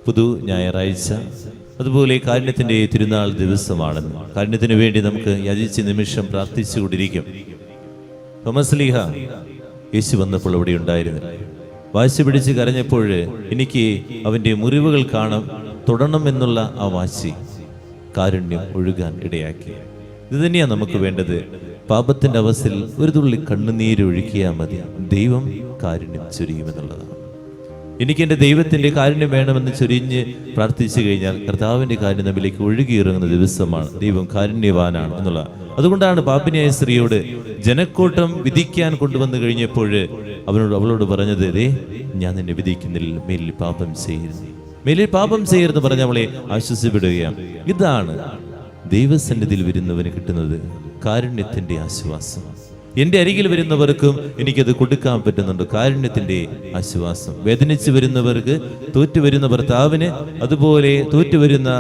പുതു ഞായറാഴ്ച, അതുപോലെ കാരുണ്യത്തിൻ്റെ തിരുനാൾ ദിവസമാണെന്ന് കാരുണ്യത്തിന് വേണ്ടി നമുക്ക് യാചിച്ച നിമിഷം പ്രാർത്ഥിച്ചുകൊണ്ടിരിക്കും. തോമസ് ലീഹ യേശു വന്നപ്പോൾ അവിടെ ഉണ്ടായിരുന്നു. വാശി പിടിച്ച് കരഞ്ഞപ്പോൾ എനിക്ക് അവൻ്റെ മുറിവുകൾ തൊടണം എന്നുള്ള ആ വാശി കാരുണ്യം ഒഴുകാൻ ഇടയാക്കി. ഇത് തന്നെയാണ് നമുക്ക് വേണ്ടത്. പാപത്തിൻ്റെ അവസ്ഥയിൽ ഒരു തുള്ളി കണ്ണുനീര് ഒഴുക്കിയാൽ മതി, ദൈവം കാരുണ്യം ചൊരിയുമെന്നുള്ളതാണ്. എനിക്ക് എൻ്റെ ദൈവത്തിൻ്റെ കാരുണ്യം വേണമെന്ന് ചൊരിഞ്ഞ് പ്രാർത്ഥിച്ചു കഴിഞ്ഞാൽ കർത്താവിൻ്റെ കാരുണ്യം നമ്മിലേക്ക് ഒഴുകിയിറങ്ങുന്ന ദിവസമാണ്. ദൈവം കാരുണ്യവാനാണ് എന്നുള്ള. അതുകൊണ്ടാണ് പാപിനിയായ സ്ത്രീയോട് ജനക്കൂട്ടം വിധിക്കാൻ കൊണ്ടുവന്നു കഴിഞ്ഞപ്പോൾ അവളോട് പറഞ്ഞത്, ഞാൻ നിന്നെ വിധിക്കുന്നില്ല, മേലിൽ പാപം ചെയ്യരുത്, മേലിൽ പാപം ചെയ്യരുത് പറഞ്ഞ് അവളെ ആശ്വസിപ്പിടുകയാണ്. ഇതാണ് ദൈവസന്നിധിയിൽ വരുന്നവന് കിട്ടുന്നത് കാരുണ്യത്തിൻ്റെ ആശ്വാസം. എൻ്റെ അരികിൽ വരുന്നവർക്കും എനിക്കത് കൊടുക്കാൻ പറ്റുന്നുണ്ട്, കാരുണ്യത്തിൻ്റെ ആശ്വാസം. വേദനിച്ച് വരുന്നവർക്ക്, തോറ്റുവരുന്ന ഭർത്താവിന്, അതുപോലെ തോറ്റുവരുന്ന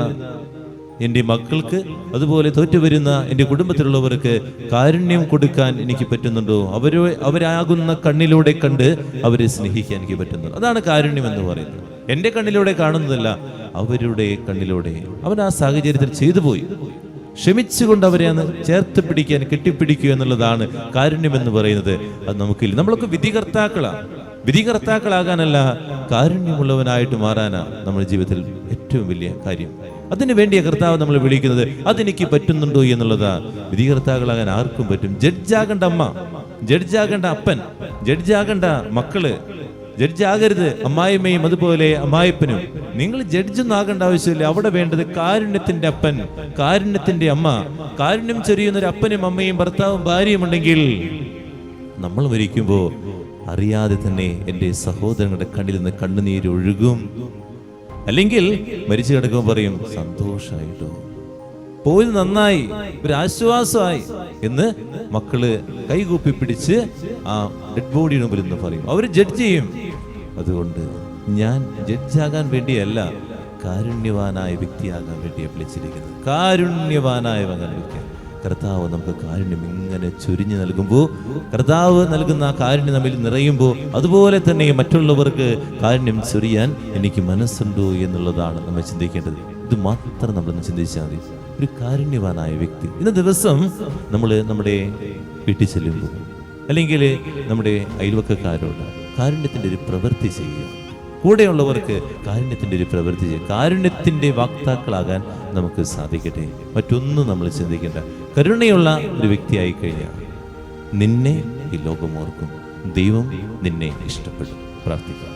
എൻ്റെ മക്കൾക്ക്, അതുപോലെ തോറ്റുവരുന്ന എൻ്റെ കുടുംബത്തിലുള്ളവർക്ക് കാരുണ്യം കൊടുക്കാൻ എനിക്ക് പറ്റുന്നുണ്ടോ? അവരാകുന്ന കണ്ണിലൂടെ കണ്ട് അവരെ സ്നേഹിക്കാൻ എനിക്ക് പറ്റുന്നുണ്ടോ? അതാണ് കാരുണ്യം എന്ന് പറയുന്നത്. എൻ്റെ കണ്ണിലൂടെ കാണുന്നതല്ല, അവരുടെ കണ്ണിലൂടെ. അവൻ ആ സാഹചര്യത്തിൽ ചെയ്തു പോയി, ക്ഷമിച്ചുകൊണ്ട് അവരെ അന്ന് ചേർത്ത് പിടിക്കാൻ, കെട്ടിപ്പിടിക്കുക എന്നുള്ളതാണ് കാരുണ്യം എന്ന് പറയുന്നത്. അത് നമുക്കില്ല. നമ്മളൊക്കെ വിധികർത്താക്കളാകാനല്ല, കാരുണ്യമുള്ളവനായിട്ട് മാറാനാണ് നമ്മുടെ ജീവിതത്തിൽ ഏറ്റവും വലിയ കാര്യം. അതിനു വേണ്ടിയ കർത്താവ് നമ്മൾ വിളിക്കുന്നത്. അതെനിക്ക് പറ്റുന്നുണ്ടോ എന്നുള്ളതാ. വിധികർത്താക്കളാകാൻ ആർക്കും പറ്റും. ജഡ്ജാകേണ്ട അമ്മ, ജഡ്ജാകേണ്ട അപ്പൻ, ജഡ്ജാകേണ്ട മക്കള്, ജഡ്ജാകരുത് അമ്മായിമ്മയും അതുപോലെ അമ്മായിപ്പനും. നിങ്ങൾ ജഡ്ജൊന്നും ആകേണ്ട ആവശ്യമില്ല. അവിടെ വേണ്ടത് കാരുണ്യത്തിന്റെ അപ്പൻ, കാരുണ്യത്തിന്റെ അമ്മ. കാരുണ്യം ചൊരിയുന്ന ഒരു അപ്പനും അമ്മയും ഭർത്താവും ഭാര്യയും ഉണ്ടെങ്കിൽ നമ്മൾ മരിക്കുമ്പോൾ അറിയാതെ തന്നെ എൻ്റെ സഹോദരങ്ങളുടെ കണ്ണിൽ നിന്ന് കണ്ണുനീര് ഒഴുകും. അല്ലെങ്കിൽ മരിച്ചു കിടക്കുമ്പോൾ പറയും, സന്തോഷായിട്ടോ, പോയത് നന്നായി, ഒരു ആശ്വാസമായി എന്ന് മക്കള് കൈകൂപ്പി പിടിച്ച് ആ ഡെഡ് ബോഡിയുടെ മുമ്പിൽ നിന്ന് പറയും. അവർ ജഡ്ജ് ചെയ്യും. അതുകൊണ്ട് ഞാൻ ജഡ്ജാകാൻ വേണ്ടിയല്ല, കാരുണ്യവാനായ വ്യക്തിയാകാൻ വേണ്ടിയാണ് വിളിച്ചിരിക്കുന്നത്. കാരുണ്യവാനായ വ്യക്തി. കർത്താവ് നമുക്ക് കാരുണ്യം ഇങ്ങനെ ചൊരിഞ്ഞു നൽകുമ്പോൾ, കർത്താവ് നൽകുന്ന ആ കാരുണ്യം നമ്മിൽ നിറയുമ്പോൾ, അതുപോലെ തന്നെ മറ്റുള്ളവർക്ക് കാരുണ്യം ചൊരിയാൻ എനിക്ക് മനസ്സുണ്ടോ എന്നുള്ളതാണ് നമ്മൾ ചിന്തിക്കേണ്ടത്. ഇത് മാത്രം നമ്മളൊന്ന് ചിന്തിച്ചാൽ മതി. ഒരു കാരുണ്യവാനായ വ്യക്തി. ഇന്ന ദിവസം നമ്മൾ നമ്മുടെ വീട്ടിൽ ചെല്ലുമ്പോൾ, അല്ലെങ്കിൽ നമ്മുടെ അയൽവക്കക്കാരോട് കാരുണ്യത്തിൻ്റെ ഒരു പ്രവൃത്തി ചെയ്യുക. കൂടെയുള്ളവർക്ക് കാരുണ്യത്തിൻ്റെ ഒരു പ്രവൃത്തി ചെയ്യുക. കാരുണ്യത്തിൻ്റെ വാക്താക്കളാകാൻ നമുക്ക് സാധിക്കട്ടെ. മറ്റൊന്നും നമ്മൾ ചിന്തിക്കേണ്ട. കരുണയുള്ള ഒരു വ്യക്തിയായി കഴിഞ്ഞാൽ നിന്നെ ഈ ലോകം ഓർക്കും, ദൈവം നിന്നെ ഇഷ്ടപ്പെടും. പ്രാർത്ഥിക്കാം.